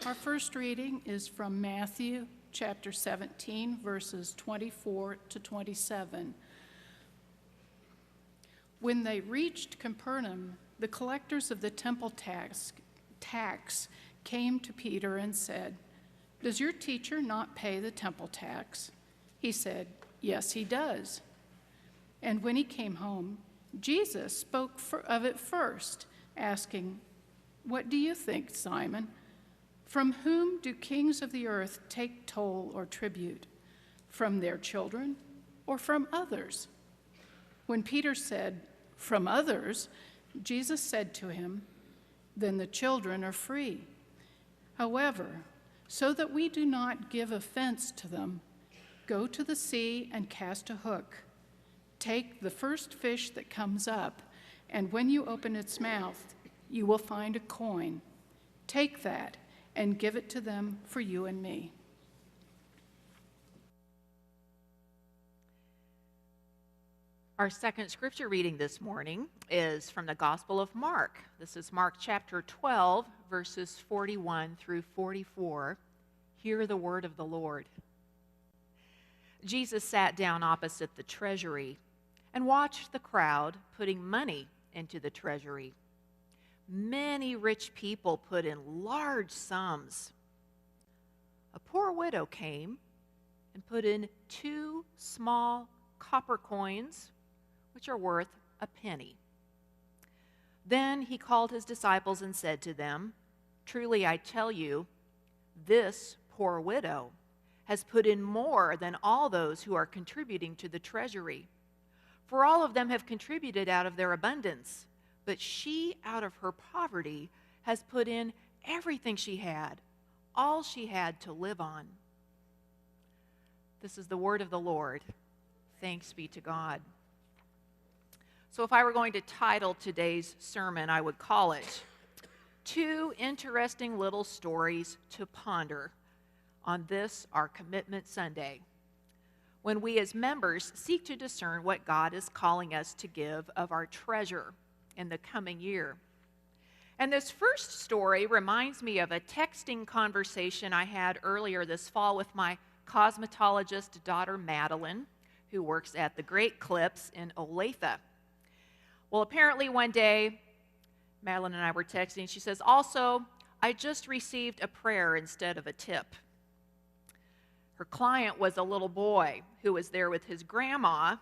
Our first reading is from Matthew chapter 17, verses 24 to 27. When they reached Capernaum, the collectors of the temple tax came to Peter and said, "Does your teacher not pay the temple tax?" He said, "Yes, he does." And when he came home, Jesus spoke of it first, asking, "What do you think, Simon? From whom do kings of the earth take toll or tribute? From their children or from others?" When Peter said, "From others," Jesus said to him, "Then the children are free. However, so that we do not give offense to them, go to the sea and cast a hook. Take the first fish that comes up, and when you open its mouth, you will find a coin. Take that and give it to them for you and me." Our second scripture reading this morning is from the Gospel of Mark. This is Mark chapter 12, verses 41 through 44. Hear the word of the Lord. Jesus sat down opposite the treasury and watched the crowd putting money into the treasury. Many rich people put in large sums. A poor widow came and put in 2 small copper coins, which are worth a penny. Then he called his disciples and said to them, "Truly I tell you, this poor widow has put in more than all those who are contributing to the treasury. For all of them have contributed out of their abundance, but she, out of her poverty, has put in everything she had, all she had to live on." This is the word of the Lord. Thanks be to God. So if I were going to title today's sermon, I would call it 2 Interesting Little Stories to Ponder on this, our Commitment Sunday, when we as members seek to discern what God is calling us to give of our treasure in the coming year. And this first story reminds me of a texting conversation I had earlier this fall with my cosmetologist daughter, Madeline, who works at the Great Clips in Olathe. Well, apparently one day, Madeline and I were texting. She says, "Also, I just received a prayer instead of a tip." Her client was a little boy who was there with his grandma,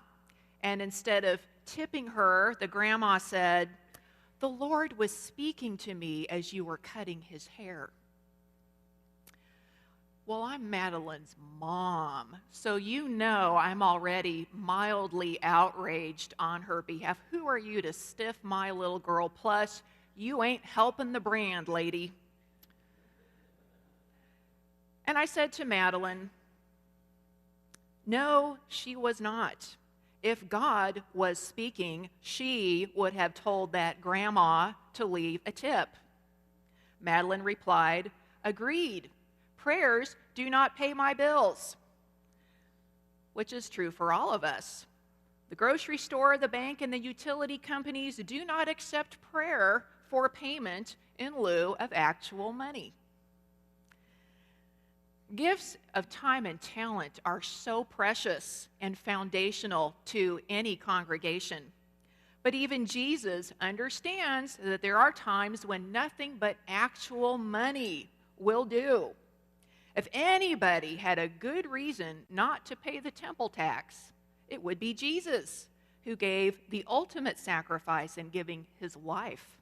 and instead of tipping her, the grandma said, "The Lord was speaking to me as you were cutting his hair." Well, I'm Madeline's mom, so you know I'm already mildly outraged on her behalf. Who are you to stiff my little girl? Plus, you ain't helping the brand, lady. And I said to Madeline, no, she was not. If God was speaking, she would have told that grandma to leave a tip. Madeline replied, "Agreed. Prayers do not pay my bills," which is true for all of us. The grocery store, the bank, and the utility companies do not accept prayer for payment in lieu of actual money. Gifts of time and talent are so precious and foundational to any congregation. But even Jesus understands that there are times when nothing but actual money will do. If anybody had a good reason not to pay the temple tax, it would be Jesus, who gave the ultimate sacrifice in giving his life.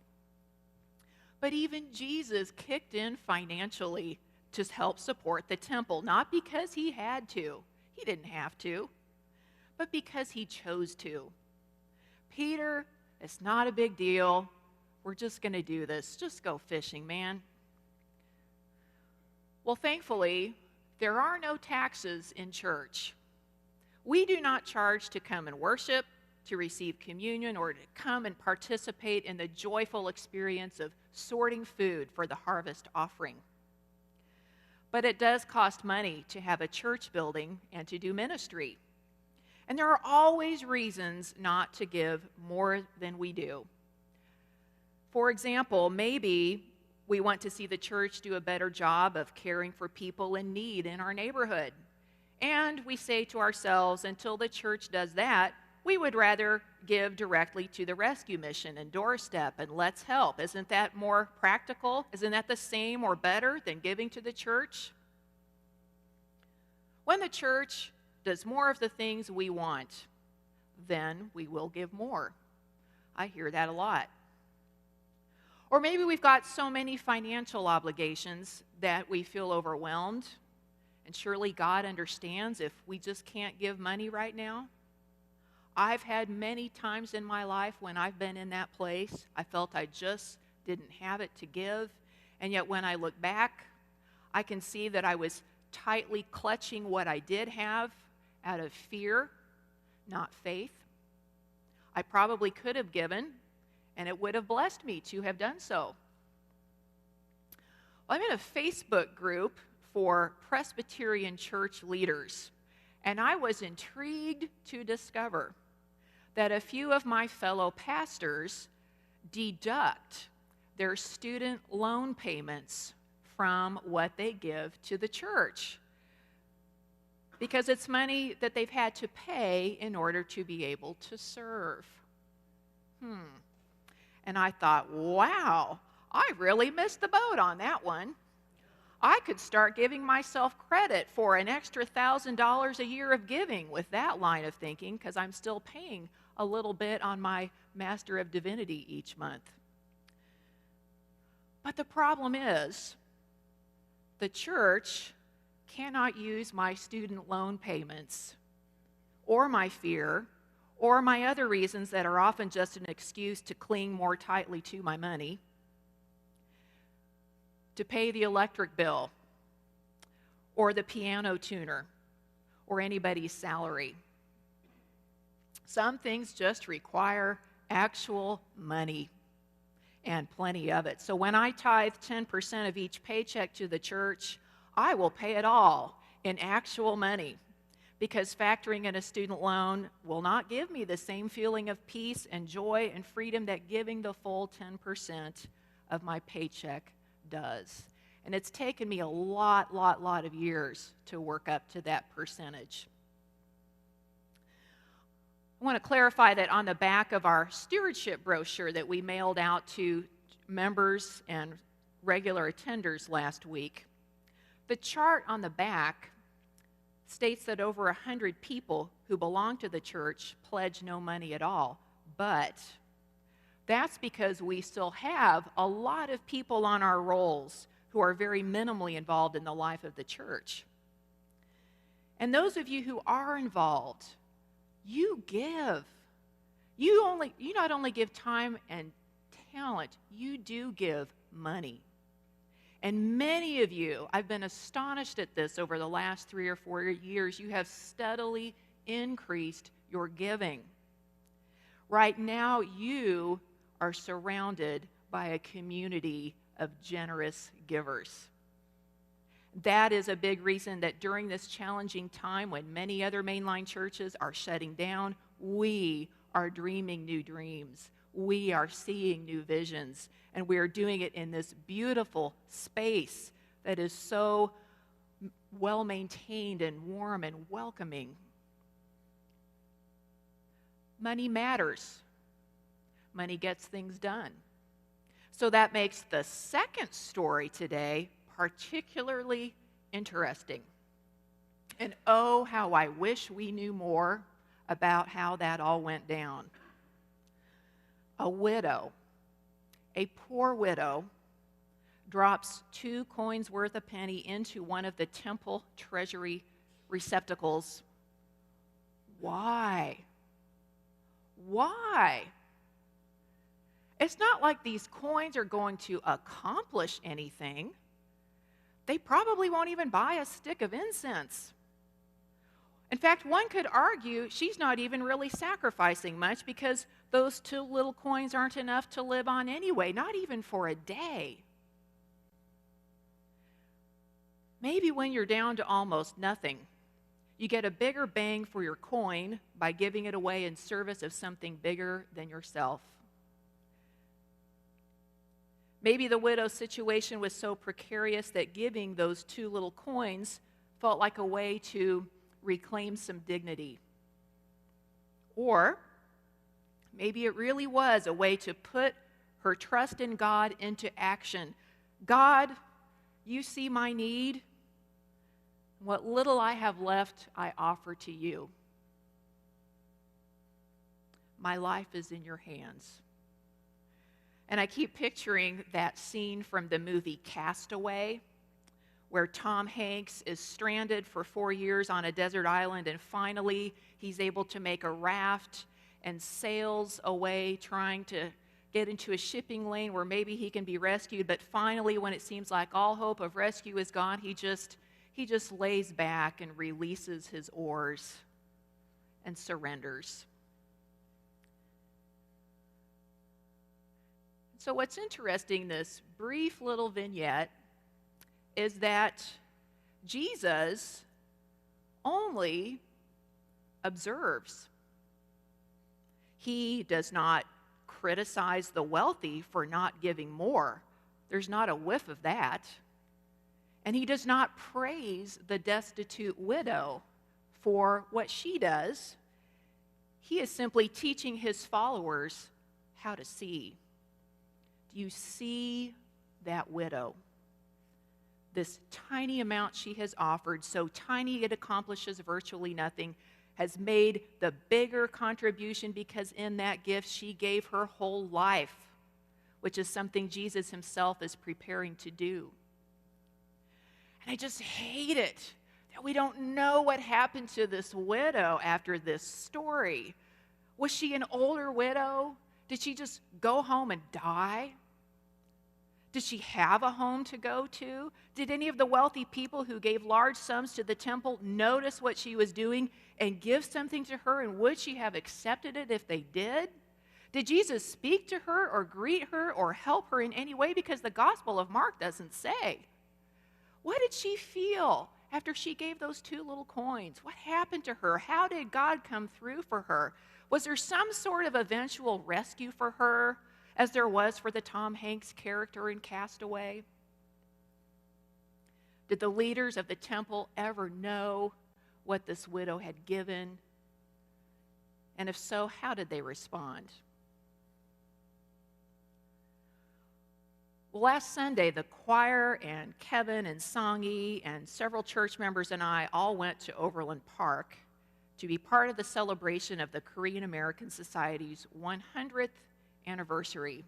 But even Jesus kicked in financially to help support the temple, not because he had to. He didn't have to, but because he chose to. "Peter, it's not a big deal. We're just going to do this. Just go fishing, man." Well, thankfully, there are no taxes in church. We do not charge to come and worship, to receive communion, or to come and participate in the joyful experience of sorting food for the harvest offering. But it does cost money to have a church building and to do ministry. And there are always reasons not to give more than we do. For example, maybe We want to see the church do a better job of caring for people in need in our neighborhood. And we say to ourselves, until the church does that, we would rather give directly to the rescue mission and doorstep and let's help. Isn't that more practical? Isn't that the same or better than giving to the church? When the church does more of the things we want, then we will give more. I hear that a lot. Or maybe we've got so many financial obligations that we feel overwhelmed, and surely God understands if we just can't give money right now. I've had many times in my life when I've been in that place, I felt I just didn't have it to give, and yet when I look back, I can see that I was tightly clutching what I did have out of fear, not faith. I probably could have given, and it would have blessed me to have done so. Well, I'm in a Facebook group for Presbyterian church leaders, and I was intrigued to discover that a few of my fellow pastors deduct their student loan payments from what they give to the church because it's money that they've had to pay in order to be able to serve. And I thought, wow, I really missed the boat on that one. I could start giving myself credit for an extra $1,000 a year of giving with that line of thinking because I'm still paying a little bit on my Master of Divinity each month. But the problem is, the church cannot use my student loan payments or my fear or my other reasons that are often just an excuse to cling more tightly to my money to pay the electric bill or the piano tuner or anybody's salary. Some things just require actual money and plenty of it. So when I tithe 10% of each paycheck to the church, I will pay it all in actual money because factoring in a student loan will not give me the same feeling of peace and joy and freedom that giving the full 10% of my paycheck does. And it's taken me a lot of years to work up to that percentage. I want to clarify that on the back of our stewardship brochure that we mailed out to members and regular attenders last week, the chart on the back states that over 100 people who belong to the church pledge no money at all. But that's because we still have a lot of people on our rolls who are very minimally involved in the life of the church. And those of you who are involved, you give. You not only give time and talent, you do give money. And many of you, I've been astonished at this over the last 3 or 4 years, you have steadily increased your giving. Right now, you are surrounded by a community of generous givers. That is a big reason that during this challenging time when many other mainline churches are shutting down, we are dreaming new dreams. We are seeing new visions, and we are doing it in this beautiful space that is so well maintained and warm and welcoming. Money matters. Money gets things done. So that makes the second story today particularly interesting. And oh, how I wish we knew more about how that all went down. A widow, a poor widow, drops 2 coins worth a penny into one of the temple treasury receptacles. Why? Why? It's not like these coins are going to accomplish anything. They probably won't even buy a stick of incense. In fact, one could argue she's not even really sacrificing much because those 2 little coins aren't enough to live on anyway, not even for a day. Maybe when you're down to almost nothing, you get a bigger bang for your coin by giving it away in service of something bigger than yourself. Maybe the widow's situation was so precarious that giving those 2 little coins felt like a way to reclaim some dignity. Or maybe it really was a way to put her trust in God into action. God, you see my need. What little I have left, I offer to you. My life is in your hands. And I keep picturing that scene from the movie Castaway, where Tom Hanks is stranded for 4 years on a desert island, and finally he's able to make a raft and sails away trying to get into a shipping lane where maybe he can be rescued. But finally, when it seems like all hope of rescue is gone, he just lays back and releases his oars and surrenders. So what's interesting, this brief little vignette, is that Jesus only observes. He does not criticize the wealthy for not giving more. There's not a whiff of that. And he does not praise the destitute widow for what she does. He is simply teaching his followers how to see. Do you see that widow? This tiny amount she has offered, so tiny it accomplishes virtually nothing, has made the bigger contribution because in that gift she gave her whole life, which is something Jesus himself is preparing to do. And I just hate it that we don't know what happened to this widow after this story. Was she an older widow? Did she just go home and die? Did she have a home to go to? Did any of the wealthy people who gave large sums to the temple notice what she was doing and give something to her? And would she have accepted it if they did? Did Jesus speak to her or greet her or help her in any way? Because the Gospel of Mark doesn't say. What did she feel after she gave those 2 little coins? What happened to her? How did God come through for her? Was there some sort of eventual rescue for her, as there was for the Tom Hanks character in Castaway? Did the leaders of the temple ever know what this widow had given? And if so, how did they respond? Well, last Sunday, the choir and Kevin and Songy and several church members and I all went to Overland Park to be part of the celebration of the Korean American Society's 100th anniversary.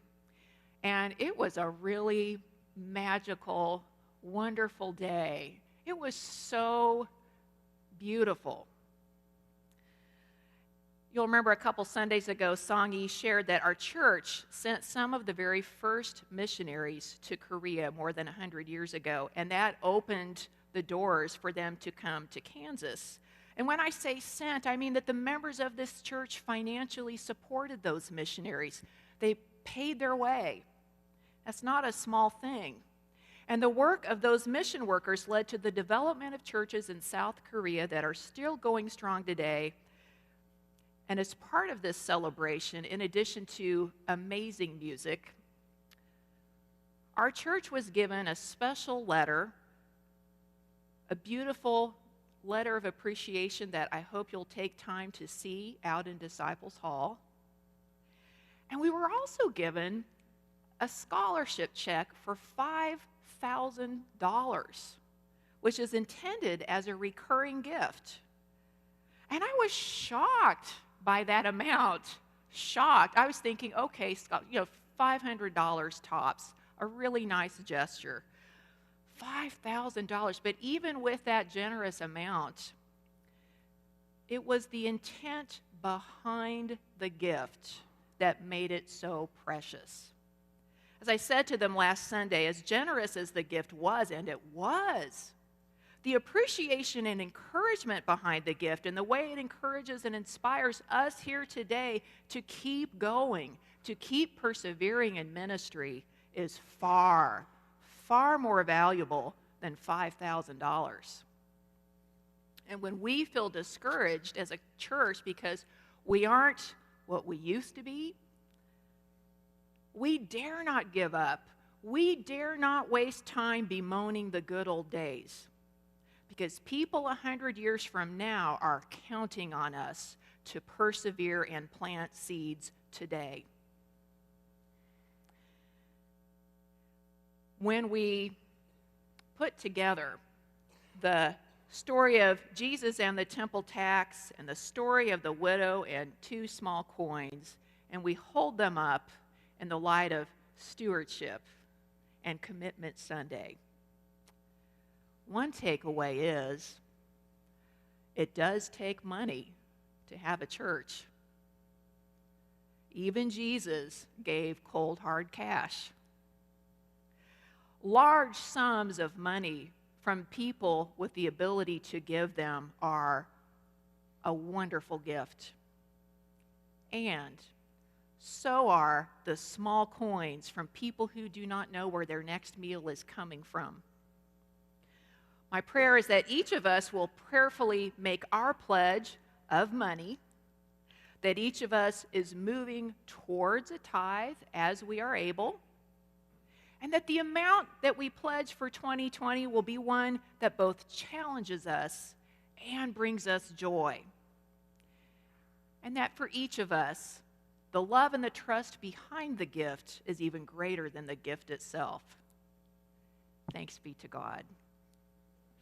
And it was a really magical, wonderful day. It was so beautiful. You'll remember a couple Sundays ago, Songy shared that our church sent some of the very first missionaries to Korea more than 100 years ago, and that opened the doors for them to come to Kansas. And when I say sent, I mean that the members of this church financially supported those missionaries. They paid their way. That's not a small thing. And the work of those mission workers led to the development of churches in South Korea that are still going strong today. And as part of this celebration, in addition to amazing music, our church was given a special letter, a beautiful letter of appreciation that I hope you'll take time to see out in Disciples Hall. And we were also given a scholarship check for $5,000, which is intended as a recurring gift. And I was shocked by that amount. Shocked. I was thinking, okay, $500 tops, a really nice gesture. $5,000, but even with that generous amount, it was the intent behind the gift that made it so precious. As I said to them last Sunday, as generous as the gift was, and it was, the appreciation and encouragement behind the gift and the way it encourages and inspires us here today to keep going, to keep persevering in ministry is far, far more valuable than $5,000. And when we feel discouraged as a church because we aren't what we used to be, we dare not give up. we dare not waste time bemoaning the good old days, because people 100 years from now are counting on us to persevere and plant seeds today. When we put together the story of Jesus and the temple tax and the story of the widow and 2 small coins, and we hold them up in the light of stewardship and Commitment Sunday, one takeaway is it does take money to have a church. Even Jesus gave cold, hard cash. Large sums of money from people with the ability to give them are a wonderful gift. And so are the small coins from people who do not know where their next meal is coming from. My prayer is that each of us will prayerfully make our pledge of money, that each of us is moving towards a tithe as we are able, and that the amount that we pledge for 2020 will be one that both challenges us and brings us joy. And that for each of us, the love and the trust behind the gift is even greater than the gift itself. Thanks be to God.